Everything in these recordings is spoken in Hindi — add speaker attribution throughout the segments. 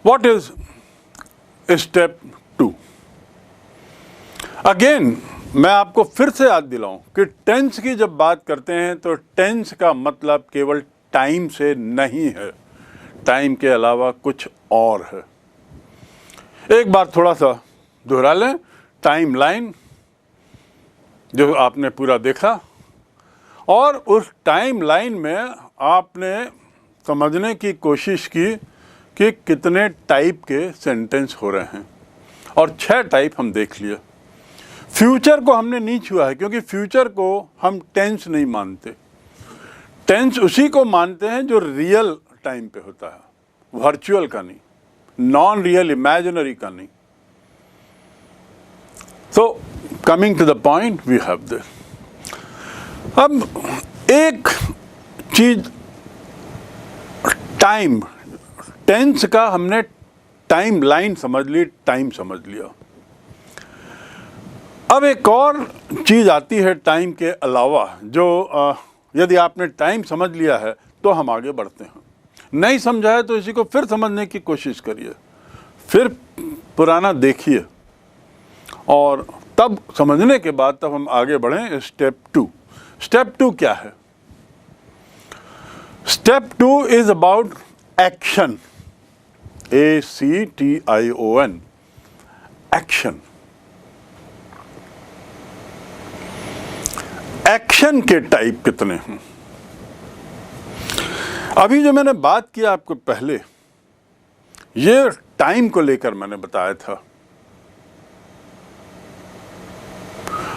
Speaker 1: What is step 2? अगेन मैं आपको फिर से याद दिलाऊं कि टेंस की जब बात करते हैं तो टेंस का मतलब केवल टाइम से नहीं है, टाइम के अलावा कुछ और है। एक बार थोड़ा सा दोहरा लें, टाइम लाइन जो आपने पूरा देखा, और उस टाइम लाइन में आपने समझने की कोशिश की कि कितने टाइप के सेंटेंस हो रहे हैं, और 6 टाइप हम देख लिए। फ्यूचर को हमने नहीं छुआ है क्योंकि फ्यूचर को हम टेंस नहीं मानते। टेंस उसी को मानते हैं जो रियल टाइम पे होता है, वर्चुअल का नहीं, नॉन रियल इमेजिनरी का नहीं। So coming to the point, we have this. अब एक चीज टाइम, टेंस का हमने टाइम लाइन समझ ली, टाइम समझ लिया। अब एक और चीज आती है टाइम के अलावा, जो यदि आपने टाइम समझ लिया है तो हम आगे बढ़ते हैं, नहीं समझा है तो इसी को फिर समझने की कोशिश करिए, फिर पुराना देखिए, और तब समझने के बाद तब हम आगे बढ़ें स्टेप 2। स्टेप 2 क्या है? Step 2 is about action, ACTION, action. Action के टाइप कितने हैं? अभी जो मैंने बात किया आपको पहले, ये टाइम को लेकर मैंने बताया था,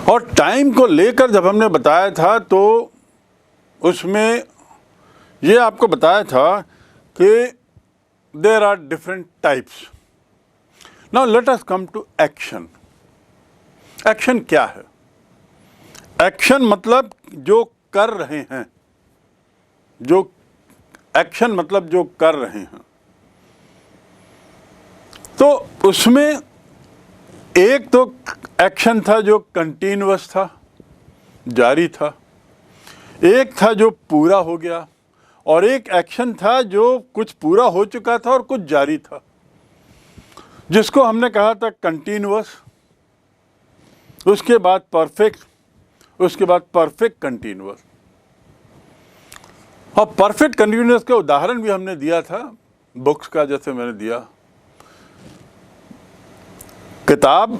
Speaker 1: और टाइम को लेकर जब हमने बताया था तो उसमें ये आपको बताया था कि there are different types. Now let us come to action. Action क्या है? एक्शन मतलब जो कर रहे हैं, जो एक्शन मतलब जो कर रहे हैं। तो उसमें एक तो एक्शन था जो कंटिन्यूअस था, जारी था, एक था जो पूरा हो गया, और एक एक्शन था जो कुछ पूरा हो चुका था और कुछ जारी था, जिसको हमने कहा था कंटिन्यूअस, उसके बाद परफेक्ट, उसके बाद परफेक्ट कंटिन्यूअस। और परफेक्ट कंटिन्यूअस का उदाहरण भी हमने दिया था बुक्स का, जैसे मैंने दिया, किताब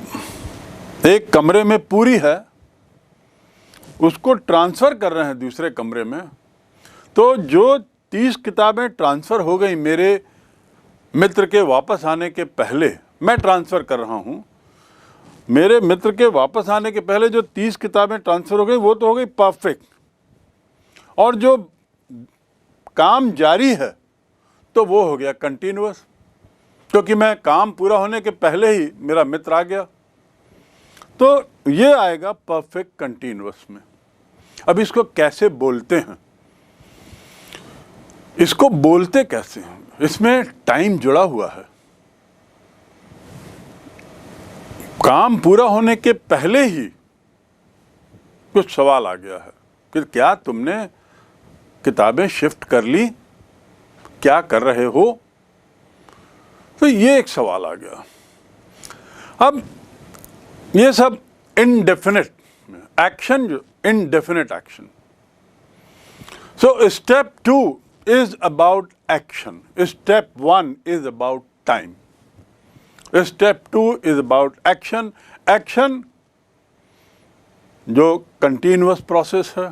Speaker 1: एक कमरे में पूरी है, उसको ट्रांसफ़र कर रहे हैं दूसरे कमरे में, तो जो 30 किताबें ट्रांसफ़र हो गई मेरे मित्र के वापस आने के पहले, मैं ट्रांसफ़र कर रहा हूँ, मेरे मित्र के वापस आने के पहले जो 30 किताबें ट्रांसफ़र हो गई वो तो हो गई परफेक्ट, और जो काम जारी है तो वो हो गया कंटिन्यूअस, क्योंकि मैं काम पूरा होने के पहले ही मेरा मित्र आ गया, तो ये आएगा परफेक्ट कंटिन्यूअस में। अब इसको कैसे बोलते हैं? इसको बोलते कैसे हैं? इसमें टाइम जुड़ा हुआ है। काम पूरा होने के पहले ही कुछ सवाल आ गया है कि क्या तुमने किताबें शिफ्ट कर ली, क्या कर रहे हो? तो ये एक सवाल आ गया। अब ये सब इनडेफिनेट एक्शन, जो indefinite action. So step 2 is about action, step 1 is about time, step 2 is about action. Action जो कंटिन्यूअस प्रोसेस है,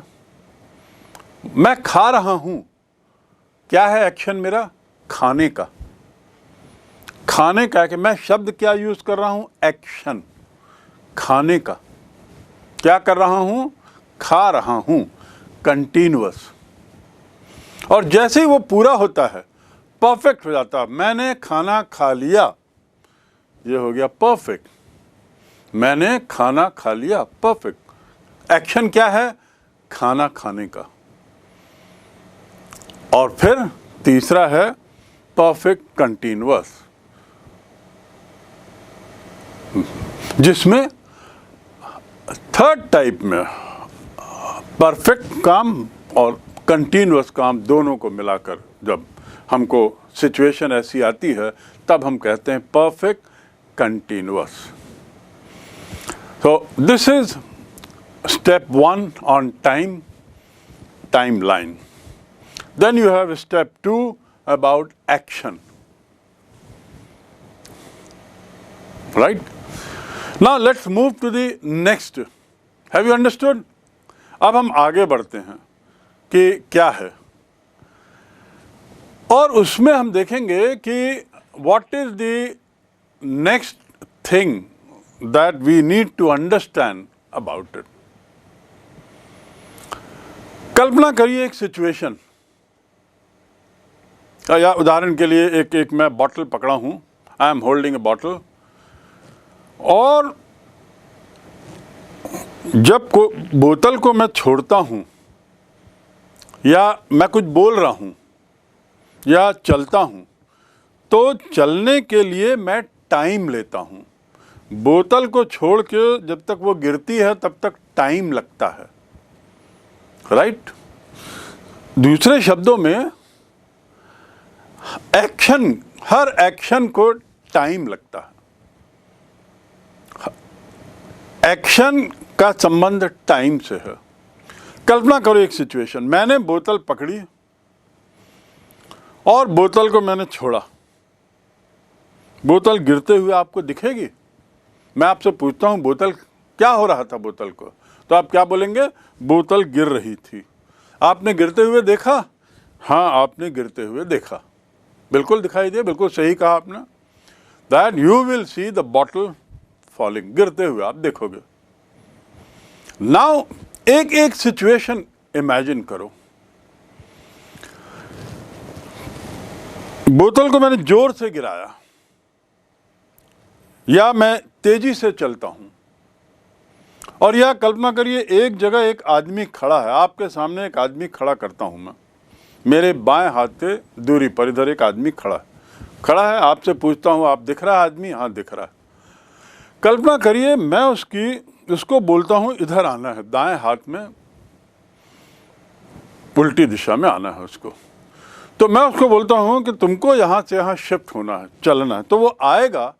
Speaker 1: मैं खा रहा हूं, क्या है एक्शन मेरा? खाने का। खाने का, कि मैं शब्द क्या यूज कर रहा हूं? एक्शन, खाने का। क्या कर रहा हूं? खा रहा हूं, कंटिन्यूअस। और जैसे ही वो पूरा होता है, परफेक्ट हो जाता है। मैंने खाना खा लिया, ये हो गया परफेक्ट। मैंने खाना खा लिया, परफेक्ट। एक्शन क्या है? खाना खाने का। और फिर तीसरा है परफेक्ट कंटिन्यूअस, जिसमें थर्ड टाइप में परफेक्ट काम और कंटिन्यूअस काम दोनों को मिलाकर जब हमको सिचुएशन ऐसी आती है तब हम कहते हैं perfect continuous. So this is step 1 on timeline. Then you have step 2 about action. Right? Now let's move to the next. Have you understood? अब हम आगे बढ़ते हैं कि क्या है, और उसमें हम देखेंगे कि what is the next thing that we need to understand about it. कल्पना करिए एक सिचुएशन, या उदाहरण के लिए एक मैं बॉटल पकड़ा हूं, I am holding A bottle, और जब बोतल को मैं छोड़ता हूं या मैं कुछ बोल रहा हूं या चलता हूं, तो चलने के लिए मैं टाइम लेता हूं। बोतल को छोड़ के जब तक वो गिरती है तब तक टाइम लगता है, राइट? दूसरे शब्दों में एक्शन, हर एक्शन को टाइम लगता है। एक्शन का संबंध टाइम से है। कल्पना करो एक सिचुएशन, मैंने बोतल पकड़ी और बोतल को मैंने छोड़ा। बोतल गिरते हुए आपको दिखेगी? मैं आपसे पूछता हूं बोतल क्या हो रहा था बोतल को, तो आप क्या बोलेंगे? बोतल गिर रही थी। आपने गिरते हुए देखा? हाँ, आपने गिरते हुए देखा, बिल्कुल दिखाई दिया, बिल्कुल सही कहा आपने। That you will see the bottle falling, गिरते हुए आप देखोगे। नाउ एक सिचुएशन इमेजिन करो, बोतल को मैंने जोर से गिराया या मैं तेजी से चलता हूं, और यह कल्पना करिए एक जगह एक आदमी खड़ा है, आपके सामने एक आदमी खड़ा करता हूं मैं, मेरे बाएं हाथ से दूरी पर इधर एक आदमी खड़ा है, आपसे पूछता हूं आप दिख रहा है आदमी? हाँ दिख रहा है। कल्पना करिए मैं उसको बोलता हूं इधर आना है, दाएं हाथ में उल्टी दिशा में आना है उसको। तो मैं उसको बोलता हूं कि तुमको यहां से यहां शिफ्ट होना है, चलना है। तो वो आएगा,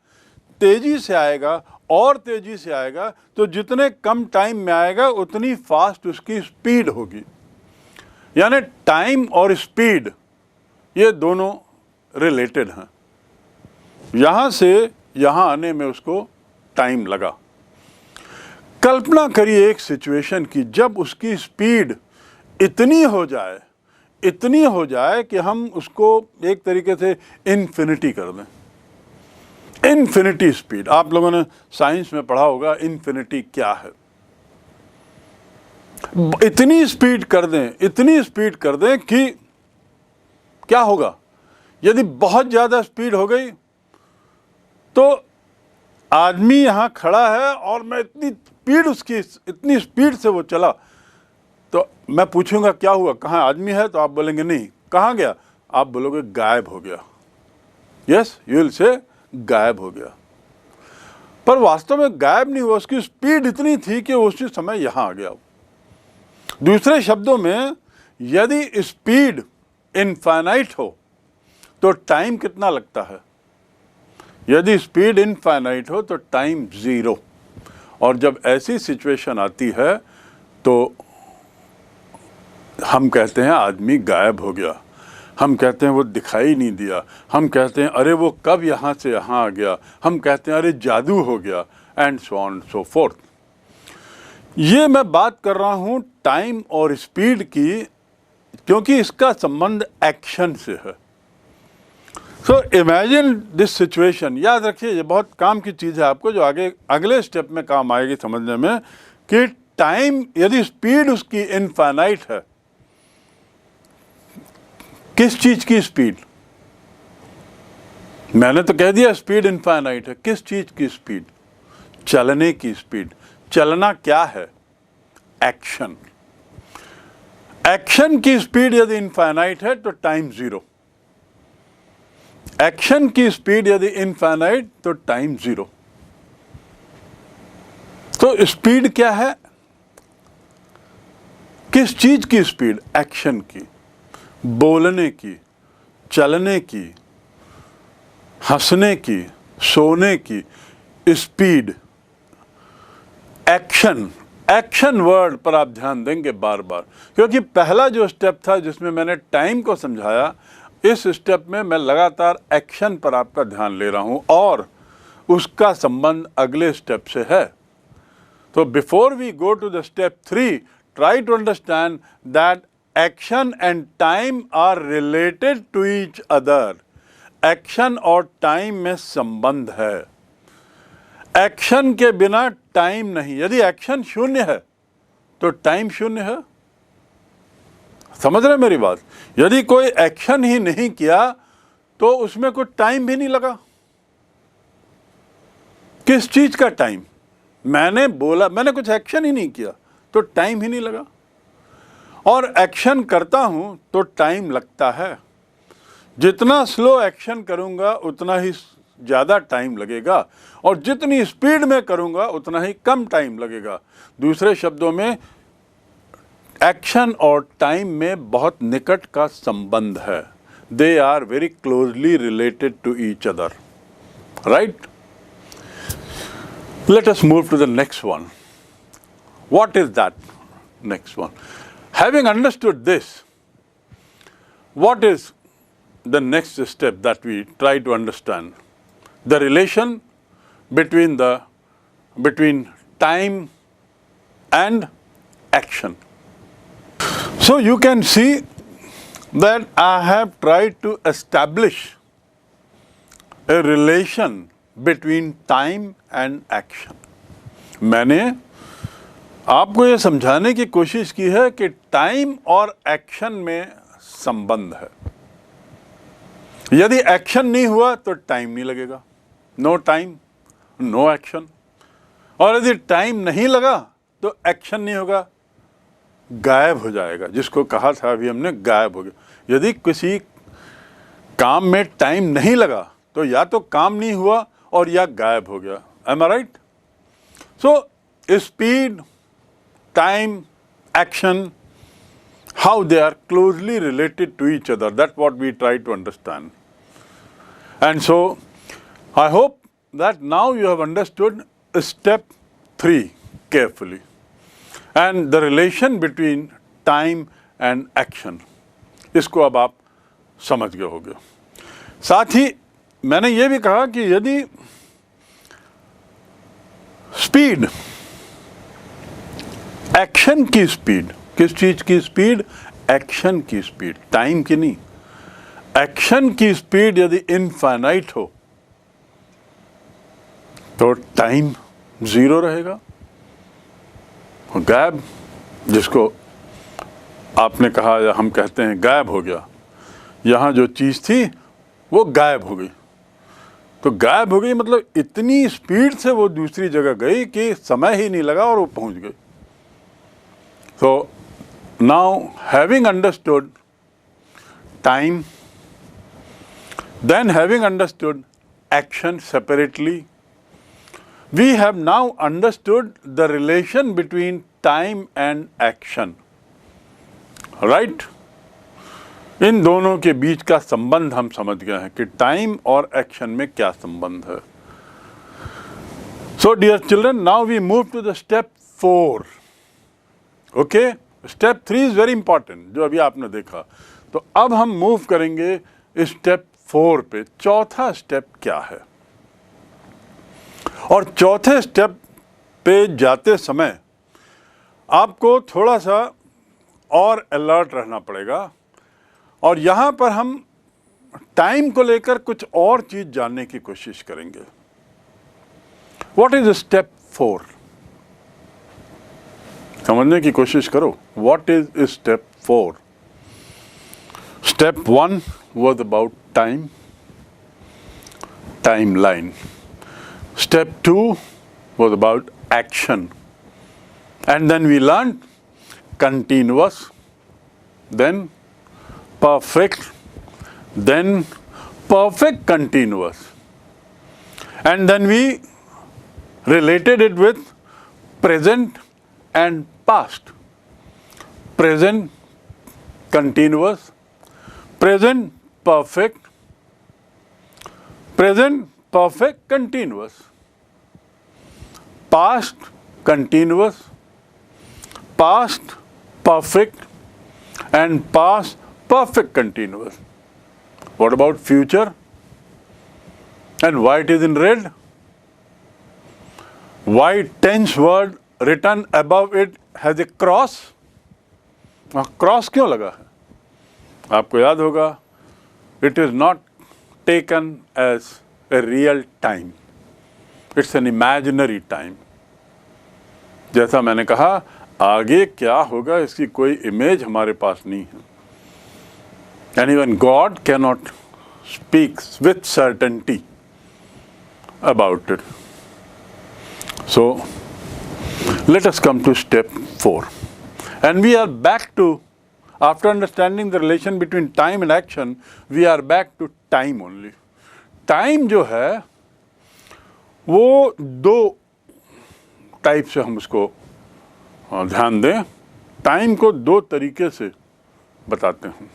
Speaker 1: तेजी से आएगा और तेजी से आएगा, तो जितने कम टाइम में आएगा उतनी फास्ट उसकी स्पीड होगी। यानी टाइम और स्पीड ये दोनों रिलेटेड हैं। यहां से यहां आने में उसको टाइम लगा। कल्पना करिए एक सिचुएशन की जब उसकी स्पीड इतनी हो जाए कि हम उसको एक तरीके से इन्फिनिटी कर दें। इन्फिनिटी स्पीड, आप लोगों ने साइंस में पढ़ा होगा इन्फिनिटी क्या है। इतनी स्पीड कर दें कि क्या होगा? यदि बहुत ज़्यादा स्पीड हो गई तो आदमी यहाँ खड़ा है और मैं इतनी स्पीड से वो चला, तो मैं पूछूंगा क्या हुआ, कहाँ आदमी है? तो आप बोलेंगे नहीं। कहाँ गया? आप बोलोगे गायब हो गया। यस, यू विल से गायब हो गया। पर वास्तव में गायब नहीं हुआ, उसकी स्पीड इतनी थी कि उसी समय यहाँ आ गया। दूसरे शब्दों में, यदि स्पीड इनफाइनाइट हो तो टाइम कितना लगता है? यदि स्पीड इनफाइनाइट हो तो टाइम 0। और जब ऐसी सिचुएशन आती है तो हम कहते हैं आदमी गायब हो गया, हम कहते हैं वो दिखाई नहीं दिया, हम कहते हैं अरे वो कब यहाँ से यहाँ आ गया, हम कहते हैं अरे जादू हो गया, and so on so fourth. ये मैं बात कर रहा हूँ टाइम और स्पीड की, क्योंकि इसका संबंध एक्शन से है। So imagine this situation. याद रखिए ये बहुत काम की चीज़ है आपको, जो आगे अगले स्टेप में काम आएगी समझने में, कि टाइम यदि स्पीड उसकी इनफाइनाइट है, किस चीज़ की स्पीड? मैंने तो कह दिया स्पीड इनफाइनाइट है। किस चीज़ की स्पीड? चलने की स्पीड। चलना क्या है? एक्शन। एक्शन की स्पीड यदि इनफाइनाइट है तो टाइम 0। एक्शन की स्पीड यदि इनफाइनाइट तो टाइम 0। तो स्पीड क्या है? किस चीज की स्पीड? एक्शन की, बोलने की, चलने की, हंसने की, सोने की स्पीड, एक्शन वर्ड पर आप ध्यान देंगे बार बार, क्योंकि पहला जो स्टेप था जिसमें मैंने टाइम को समझाया, इस स्टेप में मैं लगातार एक्शन पर आपका ध्यान ले रहा हूं और उसका संबंध अगले स्टेप से है। तो before we go to the step 3, try to understand that action and time are related to each other. Action और टाइम में संबंध है। एक्शन के बिना टाइम नहीं। यदि एक्शन शून्य है तो टाइम शून्य है। समझ रहे मेरी बात? यदि कोई एक्शन ही नहीं किया तो उसमें कोई टाइम भी नहीं लगा। किस चीज का टाइम? मैंने बोला, मैंने कुछ एक्शन ही नहीं किया तो टाइम ही नहीं लगा। और एक्शन करता हूं तो टाइम लगता है। जितना स्लो एक्शन करूंगा उतना ही ज़्यादा टाइम लगेगा और जितनी स्पीड में करूंगा उतना ही कम टाइम लगेगा। दूसरे शब्दों में एक्शन और टाइम में बहुत निकट का संबंध है। They are very closely related to each other, right? Let us move to the next one. What is that next one? Having understood this, what is the next step that we try to understand? The relation between time and action. So you can see that I have tried to establish a relation between time and action. मैंने आपको ये समझाने की कोशिश की है कि टाइम और एक्शन में संबंध है। यदि एक्शन नहीं हुआ तो टाइम नहीं लगेगा। No time, no action. और यदि टाइम नहीं लगा तो एक्शन नहीं होगा, गायब हो जाएगा। जिसको कहा था अभी हमने, गायब हो गया। यदि किसी काम में टाइम नहीं लगा तो या तो काम नहीं हुआ और या गायब हो गया। Am I right? So speed, time, action, how they are closely related to each other. That's what we try to understand. And so, I hope that now you have understood step 3 carefully and the relation between time and action. इसको अब आप समझ गए होंगे। साथ ही मैंने ये भी कहा कि यदि स्पीड, एक्शन की स्पीड, किस चीज की स्पीड? एक्शन की स्पीड, टाइम की नहीं। एक्शन की स्पीड यदि इनफाइनाइट हो तो टाइम जीरो रहेगा, गायब। जिसको आपने कहा या हम कहते हैं गायब हो गया। यहां जो चीज थी वो गायब हो गई। तो गायब हो गई मतलब इतनी स्पीड से वो दूसरी जगह गई कि समय ही नहीं लगा और वो पहुंच गई। So now, having understood time, then having understood action separately, we have now understood the relation between time and action, right? इन दोनों के बीच का संबंध हम समझ गए हैं कि टाइम और एक्शन में क्या संबंध है। So dear children, now we move to the step 4. Okay, step 3 is very important, जो अभी आपने देखा। तो अब हम मूव करेंगे स्टेप 4 पे। चौथा स्टेप क्या है? और चौथे स्टेप पे जाते समय आपको थोड़ा सा और अलर्ट रहना पड़ेगा। और यहाँ पर हम टाइम को लेकर कुछ और चीज जानने की कोशिश करेंगे। What is step 4? समझने की कोशिश करो। What is step 4? Step 1 was about time, timeline. Step 2 was about action. And then we learned continuous, then perfect, then perfect continuous. And then we related it with present and past. Present continuous, present perfect, present perfect continuous, past continuous, past perfect, and past perfect continuous. What about future? And why it is in red? Why tense word written above it has a cross? Cross क्यों लगा है? आपको याद होगा, it is not taken as a real time, it's an imaginary time. जैसा मैंने कहा, आगे क्या होगा इसकी कोई इमेज हमारे पास नहीं है. And even God can not speak with certainty about it. So, let us come to step 4. And we are back to, after understanding the relation between time and action, we are back to time only. Time जो है वो दो टाइप से हम उसको ध्यान दें. टाइम को दो तरीके से बताते हैं.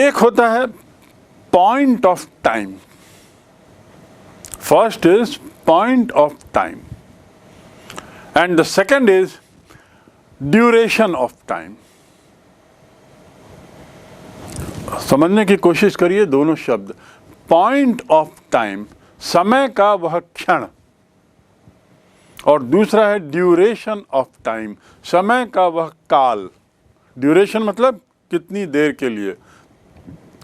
Speaker 1: एक होता है point of time. First is point of time, and the second is duration of time. समझने की कोशिश करिए दोनों शब्द. पॉइंट ऑफ टाइम, समय का वह क्षण, और दूसरा है ड्यूरेशन ऑफ टाइम, समय का वह काल. ड्यूरेशन मतलब कितनी देर के लिए,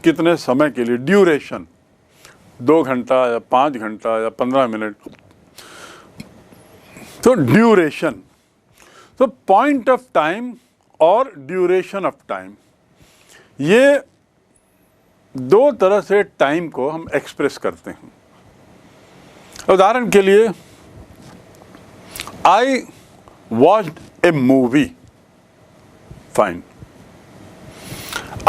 Speaker 1: कितने समय के लिए. ड्यूरेशन 2 घंटा या 5 घंटा या 15 मिनट. तो ड्यूरेशन. तो पॉइंट ऑफ टाइम और ड्यूरेशन ऑफ टाइम, ये दो तरह से टाइम को हम एक्सप्रेस करते हैं. उदाहरण के लिए, I watched a movie. Fine.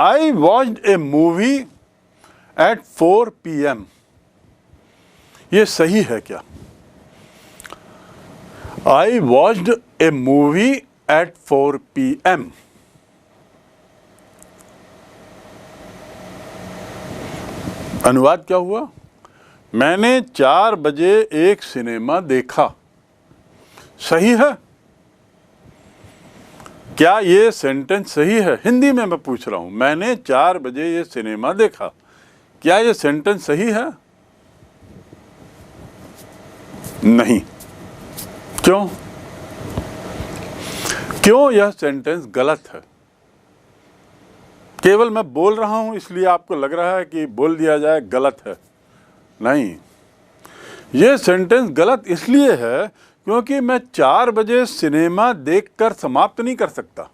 Speaker 1: I watched a movie at 4 PM. ये सही है क्या? I watched a movie at 4 PM. अनुवाद क्या हुआ? मैंने 4 बजे एक सिनेमा देखा. सही है क्या? ये सेंटेंस सही है? हिंदी में मैं पूछ रहा हूं. मैंने 4 बजे ये सिनेमा देखा. क्या ये सेंटेंस सही है? नहीं. क्यों? क्यों यह सेंटेंस गलत है? केवल मैं बोल रहा हूं इसलिए आपको लग रहा है कि बोल दिया जाए गलत है. नहीं, यह सेंटेंस गलत इसलिए है क्योंकि मैं 4 बजे सिनेमा देखकर समाप्त नहीं कर सकता.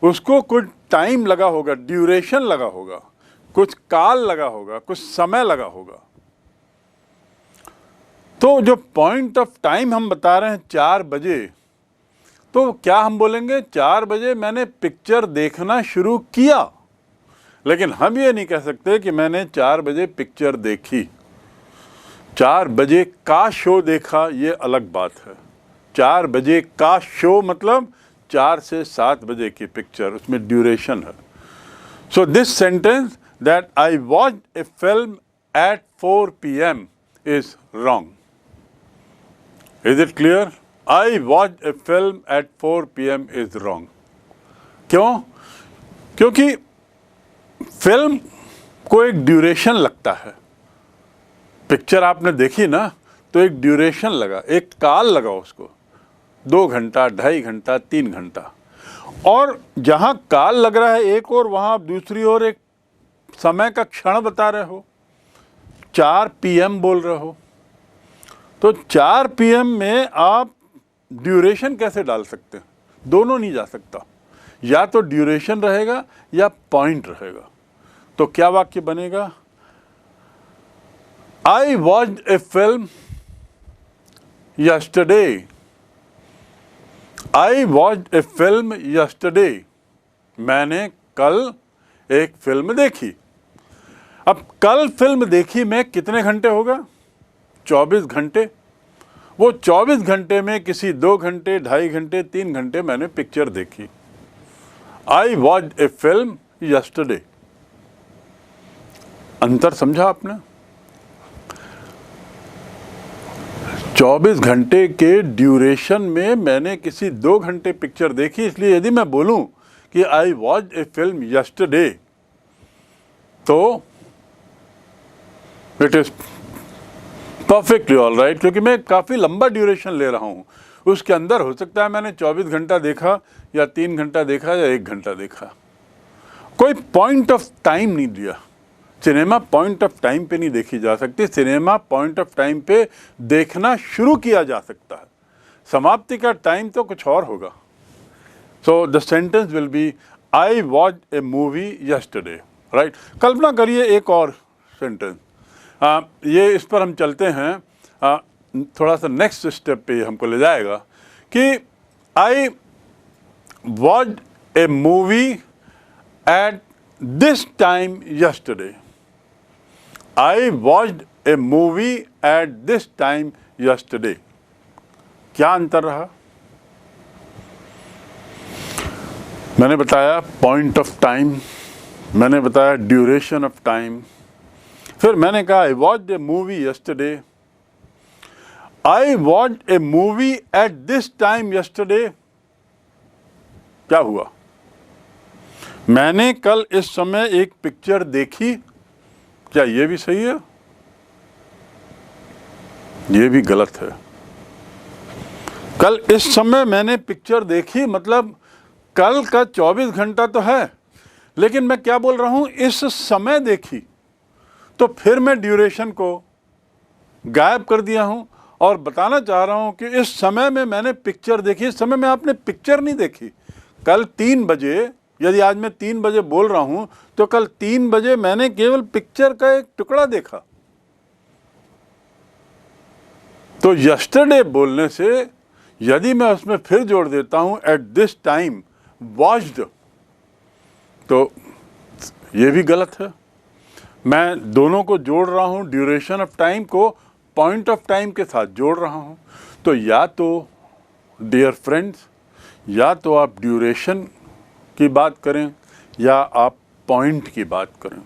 Speaker 1: उसको कुछ टाइम लगा होगा, ड्यूरेशन लगा होगा, कुछ काल लगा होगा, कुछ समय लगा होगा. तो जो पॉइंट ऑफ टाइम हम बता रहे हैं 4 बजे, तो क्या हम बोलेंगे 4 बजे मैंने पिक्चर देखना शुरू किया, लेकिन हम ये नहीं कह सकते कि मैंने 4 बजे पिक्चर देखी. 4 बजे का शो देखा, ये अलग बात है. 4 बजे का शो मतलब 4 से 7 बजे की पिक्चर, उसमें ड्यूरेशन है. So this sentence that I watched a film at 4 PM is wrong. Is it clear? I watched a film at 4 PM is wrong. क्यों? क्योंकि फिल्म को एक ड्यूरेशन लगता है. पिक्चर आपने देखी ना, तो एक ड्यूरेशन लगा, एक काल लगा उसको. 2 घंटा, 2.5 घंटा, 3 घंटा. और जहाँ काल लग रहा है एक और, वहाँ दूसरी ओर एक समय का क्षण बता रहे हो. 4 PM बोल रहे हो, तो 4 PM में आप ड्यूरेशन कैसे डाल सकते हैं? दोनों नहीं जा सकता. या तो ड्यूरेशन रहेगा या पॉइंट रहेगा. तो क्या वाक्य बनेगा? आई वॉच्ड ए फिल्म यस्टरडे. आई वॉच्ड ए फिल्म यस्टरडे. मैंने कल एक फिल्म देखी. अब कल फिल्म देखी में कितने घंटे होगा? 24 घंटे. वो 24 घंटे में किसी 2 घंटे, 2.5 घंटे, 3 घंटे मैंने पिक्चर देखी. आई वॉच्ड ए फिल्म यस्टरडे. अंतर समझा आपने? 24 घंटे के ड्यूरेशन में मैंने किसी 2 घंटे पिक्चर देखी, इसलिए यदि मैं बोलूं कि I watch a film yesterday, तो it is perfectly all right, क्योंकि मैं काफ़ी लंबा ड्यूरेशन ले रहा हूँ। उसके अंदर हो सकता है मैंने 24 घंटा देखा या 3 घंटा देखा या 1 घंटा देखा, कोई पॉइंट ऑफ टाइम नहीं दिया। सिनेमा पॉइंट ऑफ टाइम पे नहीं देखी जा सकती, सिनेमा पॉइंट ऑफ टाइम पे देखना शुरू किया जा सकता है, समाप्ति का टाइम तो कुछ और होगा। So the sentence will be I watch a movie yesterday, right. कल्पना करिए एक और सेंटेंस, ये इस पर हम चलते हैं, थोड़ा सा नेक्स्ट स्टेप पे हमको ले जाएगा कि I watch a movie at this time yesterday. I watched a movie at this time yesterday. क्या अंतर रहा? मैंने बताया पॉइंट ऑफ टाइम, मैंने बताया ड्यूरेशन ऑफ टाइम, फिर मैंने कहा आई watched a movie yesterday. I watched a movie at this time yesterday. क्या हुआ? मैंने कल इस समय एक पिक्चर देखी। क्या ये भी सही है? ये भी गलत है। कल इस समय मैंने पिक्चर देखी मतलब कल का 24 घंटा तो है, लेकिन मैं क्या बोल रहा हूं, इस समय देखी, तो फिर मैं ड्यूरेशन को गायब कर दिया हूं और बताना चाह रहा हूं कि इस समय में मैंने पिक्चर देखी। इस समय में आपने पिक्चर नहीं देखी। कल 3 बजे, यदि आज मैं 3 बजे बोल रहा हूं तो कल 3 बजे मैंने केवल पिक्चर का एक टुकड़ा देखा। तो यस्टरडे बोलने से यदि मैं उसमें फिर जोड़ देता हूं एट दिस टाइम वॉच्ड, तो ये भी गलत है। मैं दोनों को जोड़ रहा हूं, ड्यूरेशन ऑफ टाइम को पॉइंट ऑफ टाइम के साथ जोड़ रहा हूं। तो या तो डियर फ्रेंड्स, या तो आप ड्यूरेशन की बात करें या आप पॉइंट की बात करें।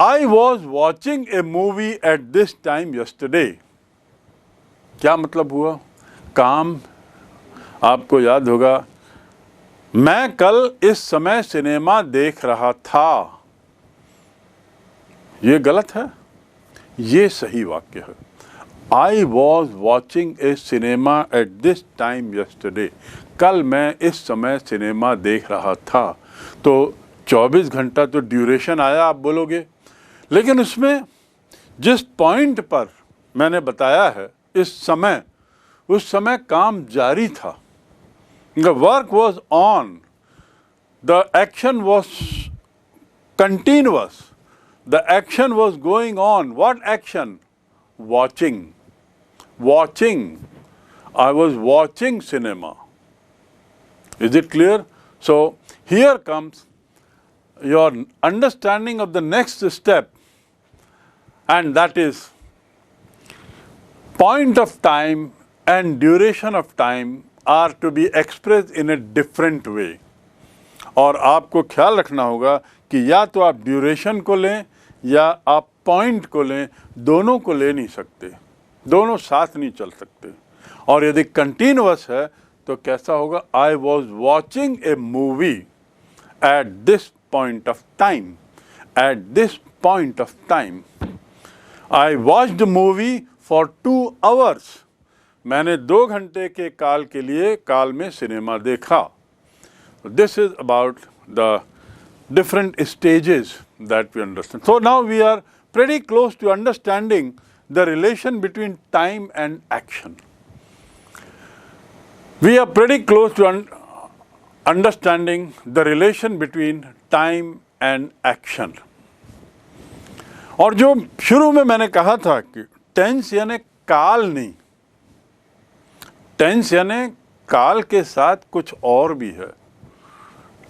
Speaker 1: I was watching A movie at this time yesterday. क्या मतलब हुआ? काम आपको याद होगा, मैं कल इस समय सिनेमा देख रहा था। ये गलत है, ये सही वाक्य है। I was watching A cinema at this time yesterday. कल मैं इस समय सिनेमा देख रहा था। तो 24 घंटा तो ड्यूरेशन आया आप बोलोगे, लेकिन उसमें जिस पॉइंट पर मैंने बताया है इस समय, उस समय काम जारी था। The work was on, the action was continuous, the action was going on. What action? Watching. Watching. I was watching cinema. Is it clear? So here comes your understanding of the next step, and that is point of time and duration of time are to be expressed in a different way. और आपको ख्याल रखना होगा कि या तो आप ड्यूरेशन को लें या आप पॉइंट को लें, दोनों को ले नहीं सकते, दोनों साथ नहीं चल सकते। और यदि कंटिन्यूअस है तो कैसा होगा? I was watching A movie at this point of time, at this point of time. I watched movie for 2 hours। मैंने 2 घंटे के काल के लिए काल में सिनेमा देखा। This is about the different stages that we understand. So now we are pretty close to understanding the relation between time and action. We are pretty close to understanding the relation between time and action. और जो शुरू में मैंने कहा था कि टेंस यानी काल नहीं, टेंस यानी काल के साथ कुछ और भी है।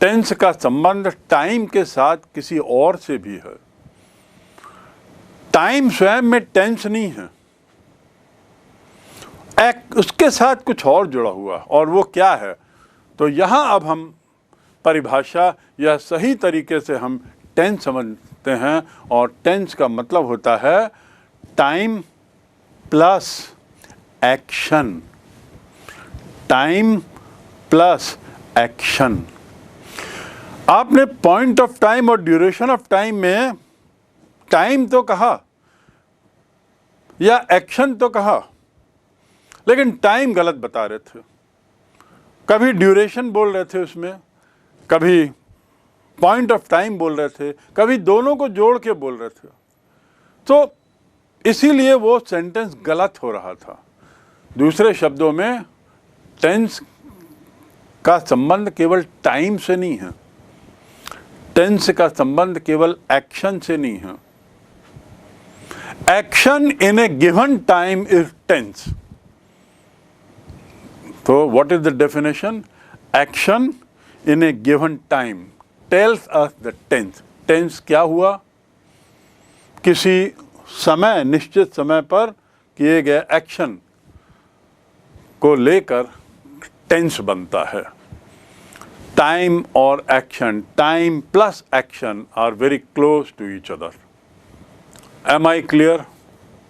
Speaker 1: टेंस का संबंध टाइम के साथ किसी और से भी है। टाइम स्वयं में टेंस नहीं है, उसके साथ कुछ और जुड़ा हुआ, और वो क्या है? तो यहां अब हम परिभाषा या सही तरीके से हम टेंस समझते हैं, और टेंस का मतलब होता है time plus action, time plus action. आपने पॉइंट ऑफ टाइम और ड्यूरेशन ऑफ टाइम में टाइम तो कहा या एक्शन तो कहा, लेकिन टाइम गलत बता रहे थे। कभी ड्यूरेशन बोल रहे थे उसमें, कभी पॉइंट ऑफ टाइम बोल रहे थे, कभी दोनों को जोड़ के बोल रहे थे, तो इसीलिए वो सेंटेंस गलत हो रहा था। दूसरे शब्दों में टेंस का संबंध केवल टाइम से नहीं है, टेंस का संबंध केवल एक्शन से नहीं है। Action in a given time is tense. तो what is the definition? Action in a given time tells us the tense. Tense क्या हुआ? किसी समय, निश्चित समय पर किए गए एक्शन को लेकर टेंस बनता है। टाइम और action, time plus action are very close to each other. Am I clear?